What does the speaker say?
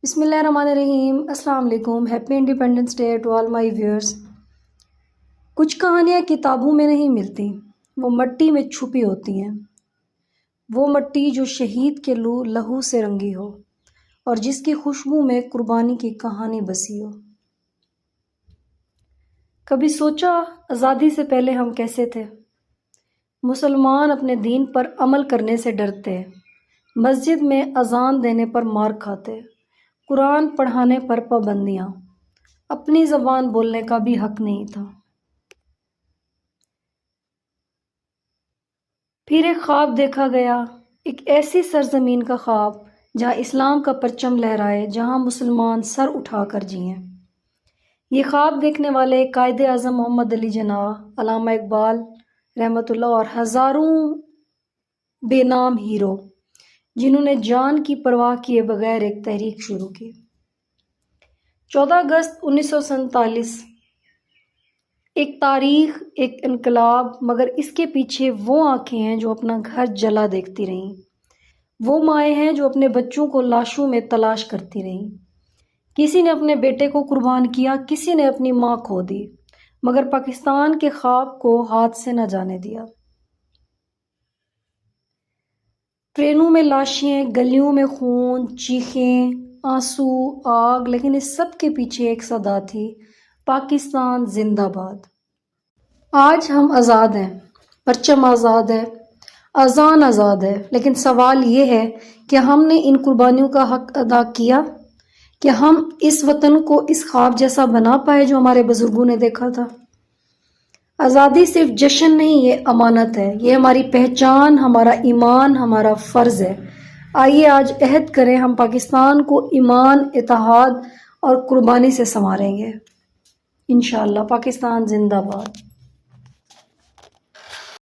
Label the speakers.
Speaker 1: بسم اللہ الرحمن الرحیم۔ السلام علیکم۔ Happy independence day to all my viewers. کچھ کہانیاں کتابوں میں نہیں ملتی، وہ مٹی میں چھپی ہوتی ہیں۔ وہ مٹی جو شہید کے لہو سے رنگی ہو اور جس کی خوشبو میں قربانی کی کہانی بسی ہو۔ کبھی سوچا آزادی سے پہلے ہم کیسے تھے؟ مسلمان اپنے دین پر عمل کرنے سے ڈرتے، مسجد میں اذان دینے پر مار کھاتے، قرآن پڑھانے پر پابندیاں، اپنی زبان بولنے کا بھی حق نہیں تھا۔ پھر ایک خواب دیکھا گیا، ایک ایسی سرزمین کا خواب جہاں اسلام کا پرچم لہرائے، جہاں مسلمان سر اٹھا کر جئیں۔ یہ خواب دیکھنے والے قائد اعظم محمد علی جناح، علامہ اقبال رحمۃ اللہ اور ہزاروں بے نام ہیرو، جنہوں نے جان کی پرواہ کیے بغیر ایک تحریک شروع کی۔ 14 اگست 1947 ایک تاریخ، ایک انقلاب، مگر اس کے پیچھے وہ آنکھیں ہیں جو اپنا گھر جلا دیکھتی رہیں، وہ مائیں ہیں جو اپنے بچوں کو لاشوں میں تلاش کرتی رہیں۔ کسی نے اپنے بیٹے کو قربان کیا، کسی نے اپنی ماں کھو دی، مگر پاکستان کے خواب کو ہاتھ سے نہ جانے دیا۔ ٹرینوں میں لاشیں، گلیوں میں خون، چیخیں، آنسو، آگ، لیکن اس سب کے پیچھے ایک صدا تھی: پاکستان زندہ باد۔ آج ہم آزاد ہیں، پرچم آزاد ہے، اذان آزاد ہے، لیکن سوال یہ ہے کہ ہم نے ان قربانیوں کا حق ادا کیا؟ کہ ہم اس وطن کو اس خواب جیسا بنا پائے جو ہمارے بزرگوں نے دیکھا تھا؟ آزادی صرف جشن نہیں، یہ امانت ہے، یہ ہماری پہچان، ہمارا ایمان، ہمارا فرض ہے۔ آئیے آج عہد کریں، ہم پاکستان کو ایمان، اتحاد اور قربانی سے سنواریں گے۔ انشاءاللہ۔ پاکستان زندہ باد۔